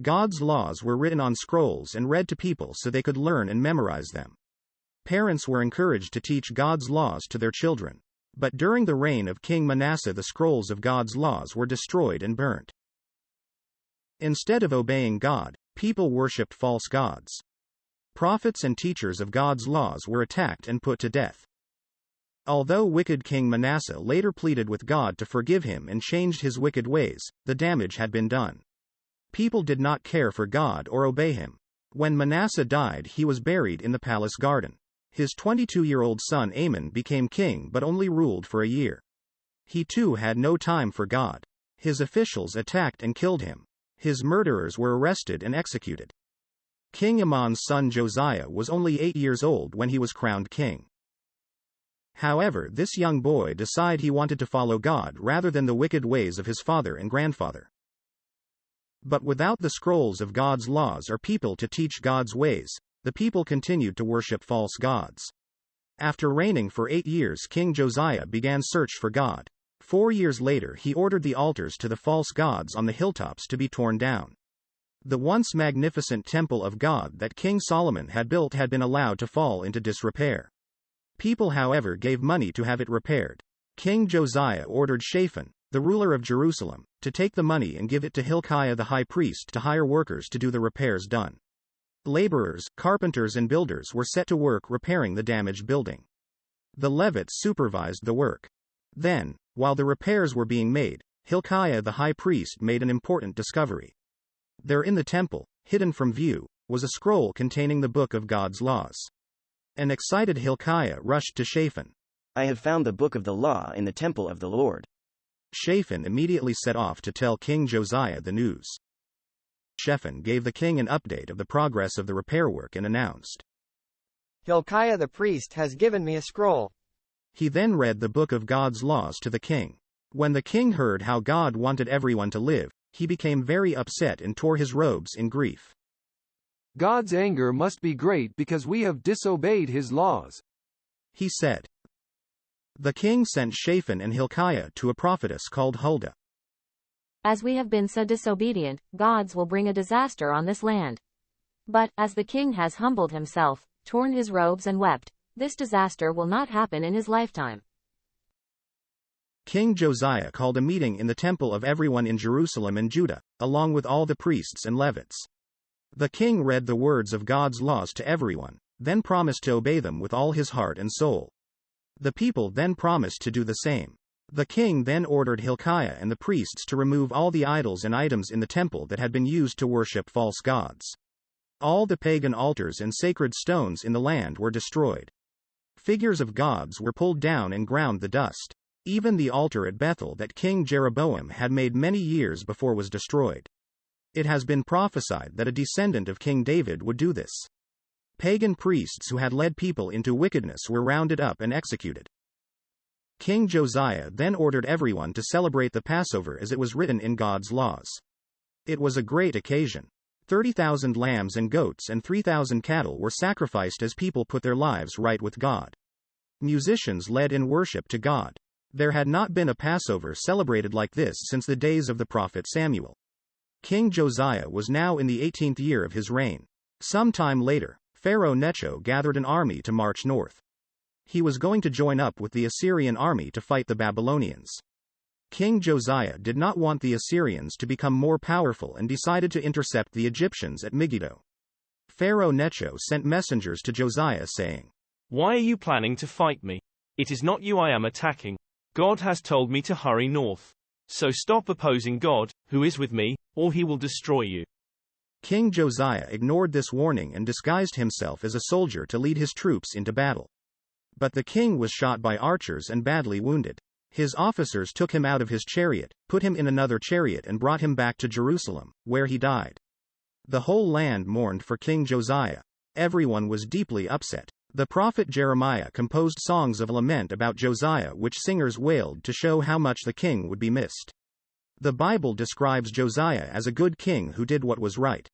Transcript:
God's laws were written on scrolls and read to people so they could learn and memorize them. Parents were encouraged to teach God's laws to their children. But during the reign of King Manasseh, the scrolls of God's laws were destroyed and burnt. Instead of obeying God, people worshipped false gods. Prophets and teachers of God's laws were attacked and put to death. Although wicked King Manasseh later pleaded with God to forgive him and changed his wicked ways, the damage had been done. People did not care for God or obey him. When Manasseh died, he was buried in the palace garden. His 22-year-old son Amon became king but only ruled for a year. He too had no time for God. His officials attacked and killed him. His murderers were arrested and executed. King Amon's son Josiah was only 8 years old when he was crowned king. However, this young boy decided he wanted to follow God rather than the wicked ways of his father and grandfather. But without the scrolls of God's laws or people to teach God's ways, the people continued to worship false gods. After reigning for 8 years, King Josiah began search for God. 4 years later, he ordered the altars to the false gods on the hilltops to be torn down. The once magnificent temple of God that King Solomon had built had been allowed to fall into disrepair. People, however, gave money to have it repaired. King Josiah ordered Shaphan, the ruler of Jerusalem, to take the money and give it to Hilkiah the high priest to hire workers to do the repairs done. Laborers, carpenters and builders were set to work repairing the damaged building. The Levites supervised the work. Then, while the repairs were being made, Hilkiah the high priest made an important discovery. There in the temple, hidden from view, was a scroll containing the book of God's laws. An excited Hilkiah rushed to Shaphan. "I have found the book of the law in the temple of the Lord." Shaphan immediately set off to tell King Josiah the news. Shaphan gave the king an update of the progress of the repair work and announced, "Hilkiah the priest has given me a scroll." He then read the book of God's laws to the king. When the king heard how God wanted everyone to live, he became very upset and tore his robes in grief. "God's anger must be great because we have disobeyed his laws," he said. The king sent Shaphan and Hilkiah to a prophetess called Huldah. "As we have been so disobedient, gods will bring a disaster on this land. But, as the king has humbled himself, torn his robes and wept, this disaster will not happen in his lifetime." King Josiah called a meeting in the temple of everyone in Jerusalem and Judah, along with all the priests and Levites. The king read the words of God's laws to everyone, then promised to obey them with all his heart and soul. The people then promised to do the same. The king then ordered Hilkiah and the priests to remove all the idols and items in the temple that had been used to worship false gods. All the pagan altars and sacred stones in the land were destroyed. Figures of gods were pulled down and ground the dust. Even the altar at Bethel that King Jeroboam had made many years before was destroyed. It has been prophesied that a descendant of King David would do this. Pagan priests who had led people into wickedness were rounded up and executed. King Josiah then ordered everyone to celebrate the Passover as it was written in God's laws. It was a great occasion. 30,000 lambs and goats and 3,000 cattle were sacrificed as people put their lives right with God. Musicians led in worship to God. There had not been a Passover celebrated like this since the days of the prophet Samuel. King Josiah was now in the 18th year of his reign. Some time later, Pharaoh Necho gathered an army to march north. He was going to join up with the Assyrian army to fight the Babylonians. King Josiah did not want the Assyrians to become more powerful and decided to intercept the Egyptians at Megiddo. Pharaoh Necho sent messengers to Josiah saying, "Why are you planning to fight me? It is not you I am attacking. God has told me to hurry north. So stop opposing God, who is with me, or he will destroy you." King Josiah ignored this warning and disguised himself as a soldier to lead his troops into battle. But the king was shot by archers and badly wounded. His officers took him out of his chariot, put him in another chariot and brought him back to Jerusalem, where he died. The whole land mourned for King Josiah. Everyone was deeply upset. The prophet Jeremiah composed songs of lament about Josiah which singers wailed to show how much the king would be missed. The Bible describes Josiah as a good king who did what was right.